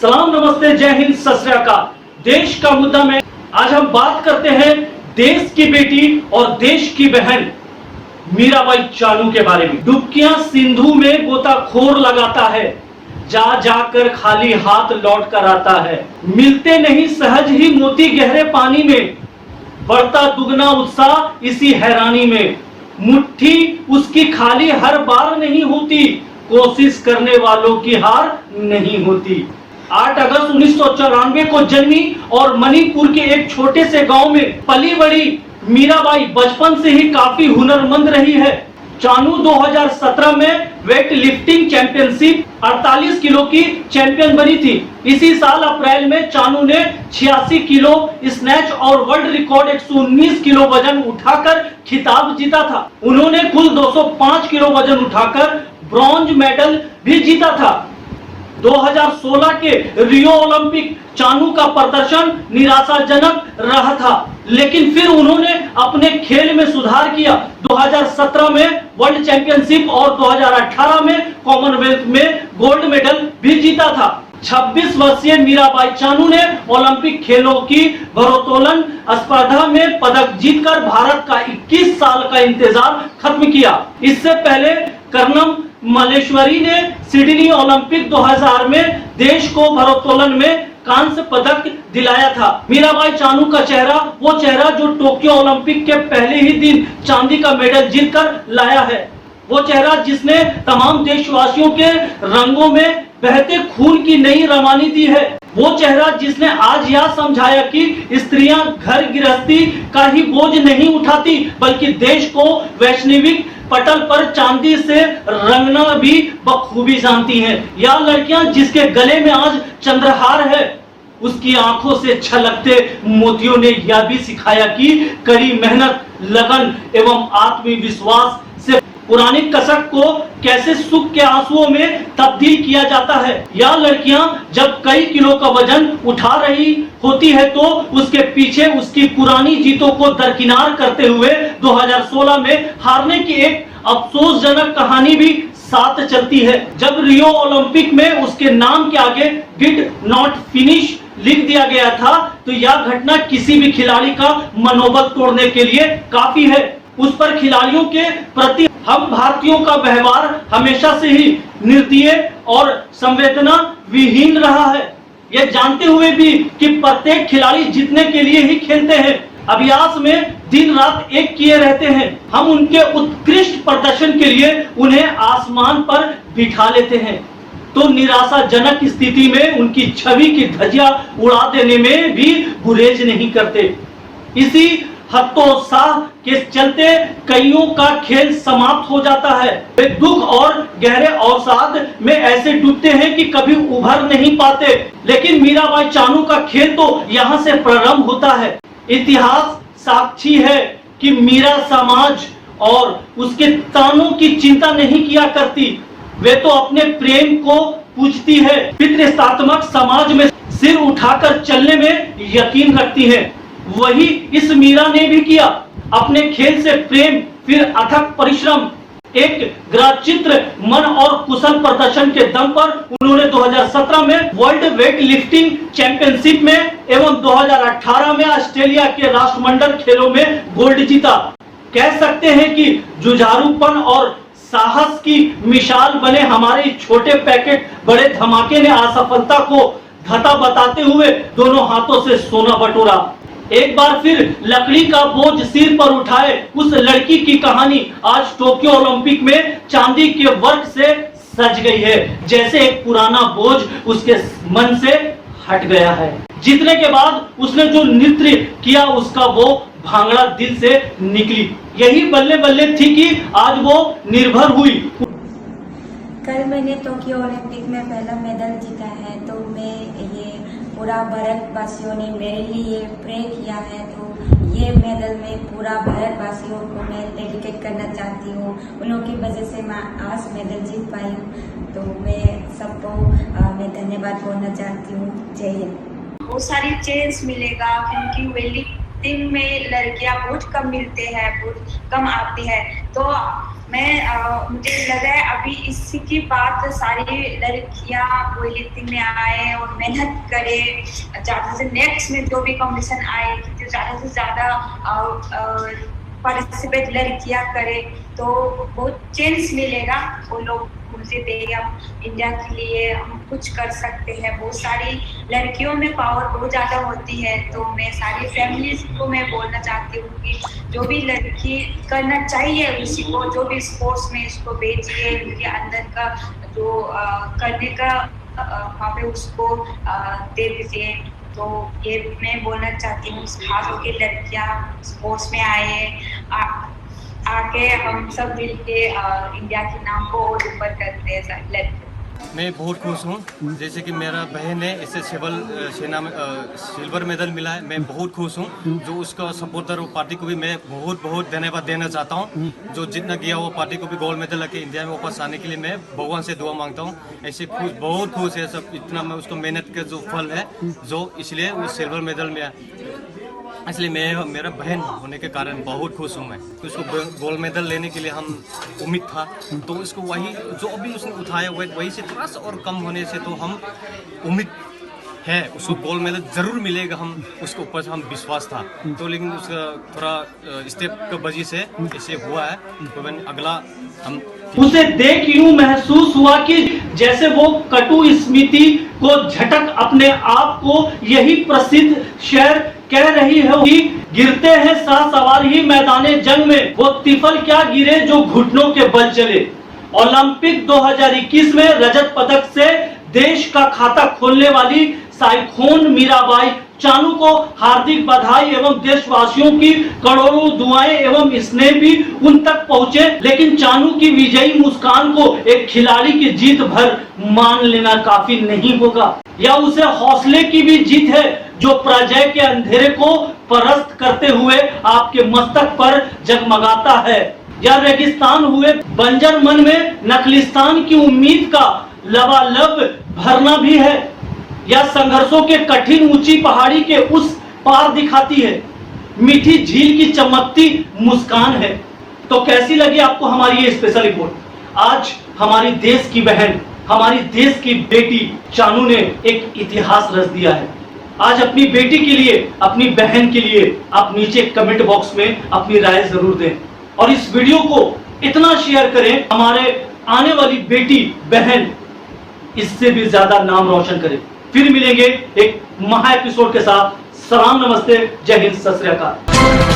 सलाम, नमस्ते, जय हिंद, सत श्री अकाल। देश का मुद्दा में आज हम बात करते हैं देश की बेटी और देश की बहन मीराबाई चानू के बारे में। डुबकियां सिंधु में गोताखोर लगाता है, जा जाकर खाली हाथ लौट कर आता है। मिलते नहीं सहज ही मोती गहरे पानी में, बढ़ता दुगना उत्साह इसी हैरानी में। मुट्ठी उसकी खाली हर बार नहीं होती, कोशिश करने वालों की हार नहीं होती। 8 अगस्त 1994 को जन्मी और मणिपुर के एक छोटे से गांव में पली बड़ी मीराबाई बचपन से ही काफी हुनरमंद रही है। चानू 2017 में वेट लिफ्टिंग चैंपियनशिप 48 किलो की चैंपियन बनी थी। इसी साल अप्रैल में चानू ने 86 किलो स्नैच और वर्ल्ड रिकॉर्ड 119 किलो वजन उठाकर खिताब जीता था। उन्होंने कुल 205 किलो वजन उठाकर ब्रॉन्ज मेडल भी जीता था। 2016 के रियो ओलंपिक चानू का प्रदर्शन निराशाजनक रहा था, लेकिन फिर उन्होंने अपने खेल में सुधार किया। 2017 में वर्ल्ड चैंपियनशिप और 2018 में कॉमनवेल्थ में गोल्ड मेडल भी जीता था। 26 वर्षीय मीराबाई चानू ने ओलंपिक खेलों की भारोत्तोलन स्पर्धा में पदक जीतकर भारत का 21 साल का इंतजार खत्म किया। इससे पहले कर्णम मल्लेश्वरी ने सिडनी ओलंपिक 2000 में देश को भारोत्तोलन में कांस्य पदक दिलाया था। मीराबाई चानू का चेहरा वो चेहरा जो टोक्यो ओलंपिक के पहले ही दिन चांदी का मेडल जीतकर लाया है। वो चेहरा जिसने तमाम देशवासियों के रंगों में बहते खून की नई रवानी दी है। वो चेहरा जिसने आज यह समझाया कि स्त्रियां घर गृहस्थी का ही बोझ नहीं उठाती, बल्कि देश को वैश्विक पटल पर चांदी से रंगना भी बखूबी जानती हैं। या लड़कियां जिसके गले में आज चंद्रहार है, उसकी आंखों से छलकते मोतियों ने यह भी सिखाया कि कड़ी मेहनत, लगन एवं आत्मविश्वास से पुरानी कसक को कैसे सुख के आंसुओं में तब्दील किया जाता है। या लड़कियां जब कई किलो का वजन उठा रही होती है तो उसके पीछे उसकी पुरानी जीतों को दरकिनार करते हुए 2016 में हारने की एक अफसोसजनक कहानी भी साथ चलती है। जब रियो ओलंपिक में उसके नाम के आगे डिड नॉट फिनिश लिख दिया गया था, तो यह घटना किसी भी खिलाड़ी का मनोबल तोड़ने के लिए काफी है। उस पर खिलाड़ियों के प्रति हम भारतीयों का व्यवहार हमेशा से ही निर्दयी और संवेदना विहीन रहा है, यह जानते हुए भी कि प्रत्येक खिलाड़ी जीतने के लिए ही खेलते हैं, अभ्यास में दिन रात एक किए रहते हैं। हम उनके उत्कृष्ट प्रदर्शन के लिए उन्हें आसमान पर बिठा लेते हैं, तो निराशाजनक स्थिति में उनकी छवि की धज्जियां उड़ा देने में भी गुरेज नहीं करते। इसी हतोत्साह के चलते कईयों का खेल समाप्त हो जाता है। वे दुख और गहरे अवसाद में ऐसे डूबते हैं कि कभी उभर नहीं पाते। लेकिन मीराबाई चानू का खेल तो यहाँ से प्रारंभ होता है। इतिहास साक्षी है कि मीरा समाज और उसके तानों की चिंता नहीं किया करती। वे तो अपने प्रेम को पूजती है, पितृसत्तात्मक समाज में सिर उठाकर चलने में यकीन रखती है। वही इस मीरा ने भी किया। अपने खेल से प्रेम, फिर अथक परिश्रम, एक ग्राचित्र मन और कुशल प्रदर्शन के दम पर उन्होंने 2017 में वर्ल्ड वेट लिफ्टिंग चैंपियनशिप में एवं 2018 में ऑस्ट्रेलिया के राष्ट्रमंडल खेलों में गोल्ड जीता। कह सकते हैं कि जुझारूपन और साहस की मिसाल बने हमारे छोटे पैकेट बड़े धमाके ने असफलता को धता बताते हुए दोनों हाथों से सोना बटोरा। एक बार फिर लकड़ी का बोझ सिर पर उठाए उस लड़की की कहानी आज टोक्यो ओलंपिक में चांदी के वर्क से सज गई है, जैसे एक पुराना बोझ उसके मन से हट गया है। जीतने के बाद उसने जो नृत्य किया उसका वो भांगड़ा दिल से निकली। यही बल्ले बल्ले थी कि आज वो निर्भर हुई। कल मैंने टोक्यो ओलंपिक में पहला मेडल जीता है, तो मैं ये पूरा भारतवासियों ने मेरे लिए प्रे किया है, तो ये मेडल में पूरा भारतवासियों को मैं डेडिकेट करना चाहती हूँ। उन लोगों की वजह से मैं आज मेडल जीत पाई हूँ, तो मैं सबको मैं धन्यवाद बोलना चाहती हूँ। जय हिंद। बहुत सारी चेंज मिलेगा क्योंकि वेट लिफ्टिंग में लड़कियां बहुत कम मिलते हैं, बहुत कम आती है, तो मुझे लगा है अभी इसी की बात सारी लड़कियां वेट लिफ्टिंग में आए और मेहनत करे, ज़्यादा से नेक्स्ट में जो भी कंपटीशन आए तो ज़्यादा से ज़्यादा पार्टिसिपेट लड़कियां करे तो बहुत चेंज मिलेगा। वो लोग मुझे देगा इंडिया के लिए हम कुछ कर सकते हैं। बहुत सारी लड़कियों में पावर बहुत ज़्यादा होती है, तो मैं सारी फैमिलीज को मैं बोलना चाहती हूँ कि जो भी लड़की करना चाहिए उसी को, जो भी स्पोर्ट्स में इसको भेजिए, उनके अंदर का जो करने का वहाँ पे उसको दे दीजिए। तो ये मैं बोलना चाहती हूँ, खास होकर लड़कियाँ स्पोर्ट्स में आके हम सब मिलके इंडिया के नाम को और ऊपर करते हैं लड़के। मैं बहुत खुश हूँ, जैसे कि मेरा बहन है इसे सेना में सिल्वर मेडल मिला है। मैं बहुत खुश हूँ। जो उसका सपोर्टर वो पार्टी को भी मैं बहुत बहुत धन्यवाद देना चाहता हूँ। जो जितना गया वो पार्टी को भी गोल्ड मेडल लेके इंडिया में वापस आने के लिए मैं भगवान से दुआ मांगता हूँ। ऐसे खुश, बहुत खुश है सब, इतना मैं उसको मेहनत का जो फल है जो इसलिए वो सिल्वर मेडल में इसलिए मैं मेरा बहन होने के कारण बहुत खुश हूँ। मैं उसको गोल्ड मेडल लेने के लिए हम उम्मीद था, तो उसको वही जो अभी उसने उठाया वेट वही से थोड़ा सा और कम होने से तो हम उम्मीद है उसको गोल्ड मेडल जरूर मिलेगा। हम उसके ऊपर हम विश्वास था, तो लेकिन उसका थोड़ा स्टेप की वजह से ऐसे हुआ है। तो मैंने अगला हम उसे देख यूं महसूस हुआ कि जैसे वो कटु स्मृति को झटक अपने आप को यही प्रसिद्ध शेर कह रही है कि गिरते हैं सवार ही मैदाने जंग में, वो तिफल क्या गिरे जो घुटनों के बल चले। ओलंपिक 2021 में रजत पदक से देश का खाता खोलने वाली साइखोन मीराबाई चानू को हार्दिक बधाई एवं देशवासियों की करोड़ों दुआएं एवं स्नेह भी उन तक पहुंचे। लेकिन चानू की विजयी मुस्कान को एक खिलाड़ी की जीत भर मान लेना काफी नहीं होगा। यह उसे हौसले की भी जीत है जो पराजय के अंधेरे को परास्त करते हुए आपके मस्तक पर जगमगाता है। यह रेगिस्तान हुए बंजर मन में नखलिस्तान की उम्मीद का लबालब भरना भी है। यह संघर्षों के कठिन ऊंची पहाड़ी के उस पार दिखाती है, मीठी झील की चमकती मुस्कान है। तो कैसी लगी आपको हमारी ये स्पेशल रिपोर्ट? आज हमारी देश की बहन, हमारी देश की बेटी चानू ने एक इतिहास रच दिया है। आज अपनी बेटी के लिए, अपनी बहन के लिए आप नीचे कमेंट बॉक्स में अपनी राय जरूर दें और इस वीडियो को इतना शेयर करें हमारे आने वाली बेटी बहन इससे भी ज्यादा नाम रोशन करे। फिर मिलेंगे एक महा एपिसोड के साथ। सलाम, नमस्ते, जय हिंद, सत श्री अकाल।